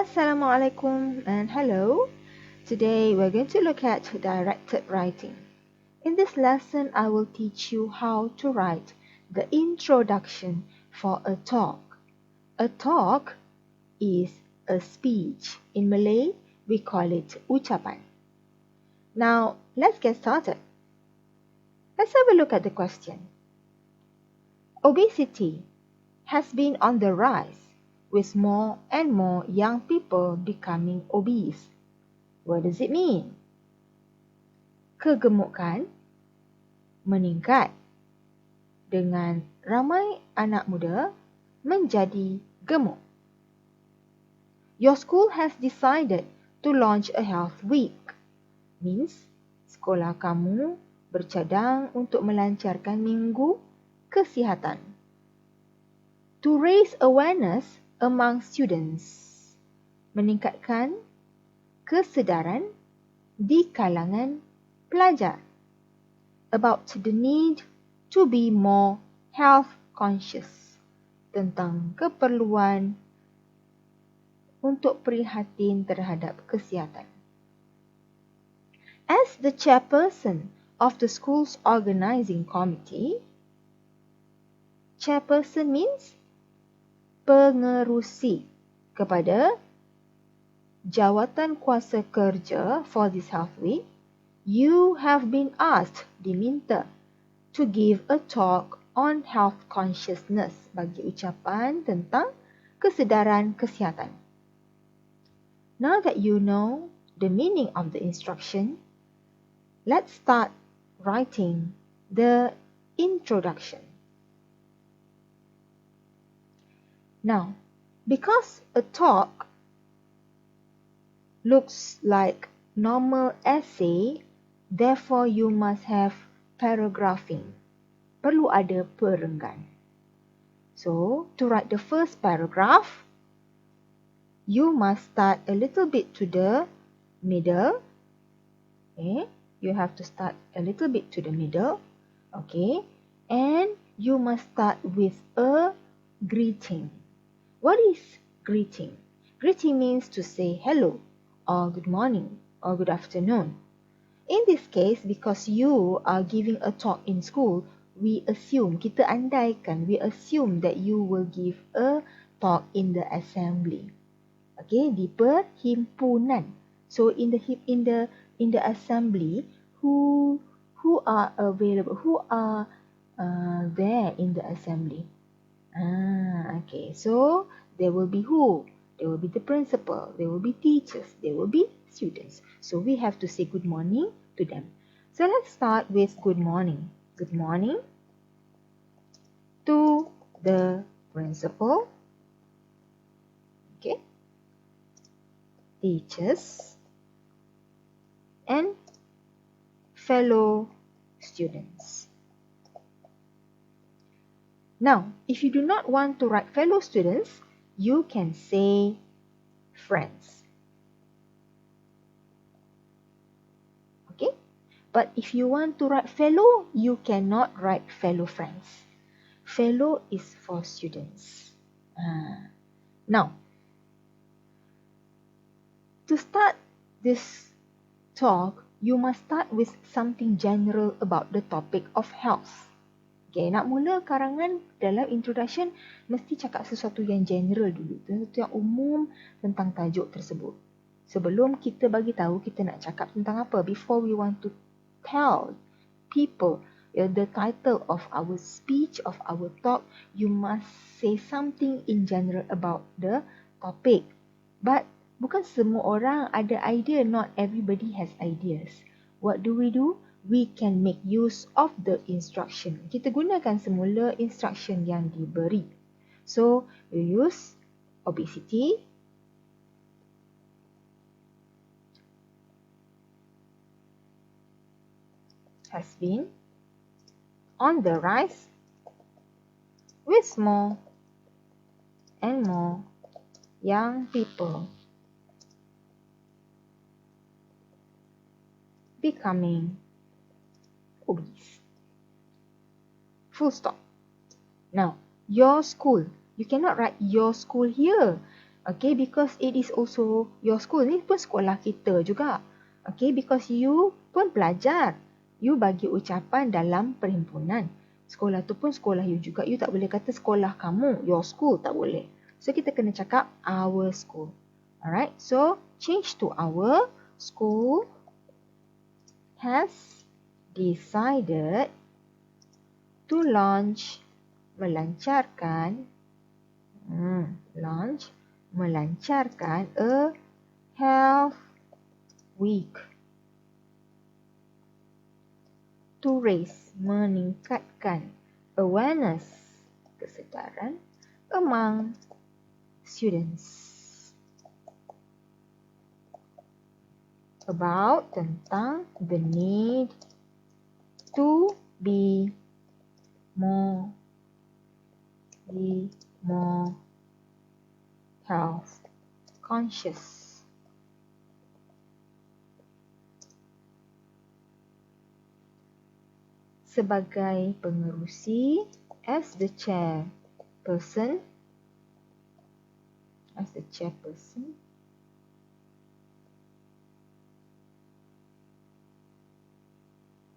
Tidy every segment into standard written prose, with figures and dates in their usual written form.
Assalamualaikum and hello. Today we're going to look at directed writing. In this lesson, I will teach you how to write the introduction for a talk. A talk is a speech. In Malay, we call it ucapan. Now, let's get started. Let's have a look at the question. Obesity has been on the rise, with more and more young people becoming obese. What does it mean? Kegemukan meningkat dengan ramai anak muda menjadi gemuk. Your school has decided to launch a health week. Means, sekolah kamu bercadang untuk melancarkan minggu kesihatan. To raise awareness among students. Meningkatkan kesedaran di kalangan pelajar about the need to be more health conscious, tentang keperluan untuk prihatin terhadap kesihatan. As the chairperson of the school's organizing committee, chairperson means pengerusi kepada jawatan kuasa kerja for this health week, you have been asked, diminta, to give a talk on health consciousness, bagi ucapan tentang kesedaran kesihatan. Now that you know the meaning of the instruction, let's start writing the introduction. Now, because a talk looks like normal essay, therefore you must have paragraphing. Perlu ada perenggan. So, to write the first paragraph, you must start a little bit to the middle. Okay, you have to start a little bit to the middle. Okay, and you must start with a greeting. What is greeting? Greeting means to say hello, or good morning, or good afternoon. In this case, because you are giving a talk in school, we assume, kita andaikan, we assume that you will give a talk in the assembly. Okay, di perhimpunan. So in the assembly, who are available, who are there in the assembly? Okay, so there will be who? There will be the principal, there will be teachers, there will be students. So we have to say good morning to them. So let's start with good morning. Good morning to the principal. Okay. Teachers and fellow students. Now, if you do not want to write fellow students, you can say friends. Okay? But if you want to write fellow, you cannot write fellow friends. Fellow is for students. Now, to start this talk, you must start with something general about the topic of health. Okay, nak mula karangan dalam introduction, mesti cakap sesuatu yang general dulu, sesuatu yang umum tentang tajuk tersebut. Sebelum kita bagi tahu kita nak cakap tentang apa, before we want to tell people the title of our speech, of our talk, you must say something in general about the topic. But bukan semua orang ada idea, not everybody has ideas. What do? We can make use of the instruction. Kita gunakan semula instruction yang diberi. So, we use obesity, has been on the rise with more and more young people becoming obese. Full stop. Now, your school. You cannot write your school here. Okay, because it is also your school. Ni pun sekolah kita juga. Okay, because you pun pelajar. You bagi ucapan dalam perhimpunan. Sekolah tu pun sekolah you juga. You tak boleh kata sekolah kamu, your school, tak boleh. So, kita kena cakap our school. Alright, so change to our school has decided to launch, melancarkan, melancarkan a health week to raise, meningkatkan awareness, kesedaran among students about, tentang the need to be more health conscious. Sebagai pengerusi, as the chairperson,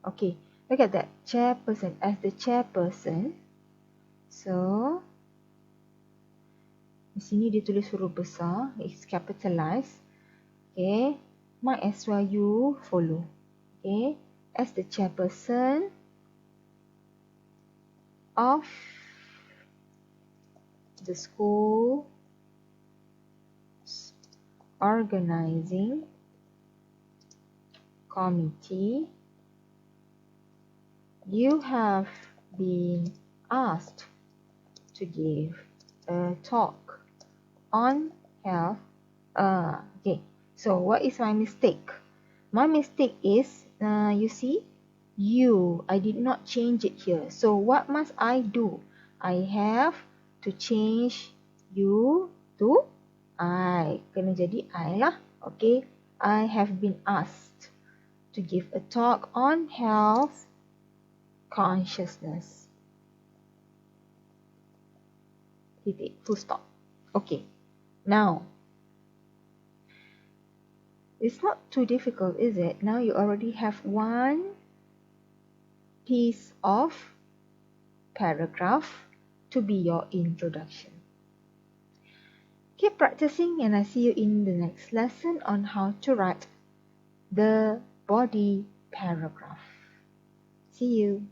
okay, look at that, chairperson, as the chairperson. So, di sini dia tulis huruf besar, it's capitalized. Okay, might as well you follow. Okay, as the chairperson of the school organizing committee, you have been asked to give a talk on health. Okay, so what is my mistake? My mistake is, you see, I did not change it here. So what must I do? I have to change you to I. Kena jadi I lah. Okay, I have been asked to give a talk on health consciousness. Titik, full stop. Okay, now it's not too difficult, is it? Now you already have one piece of paragraph to be your introduction. Keep practicing, and I see you in the next lesson on how to write the body paragraph. See you.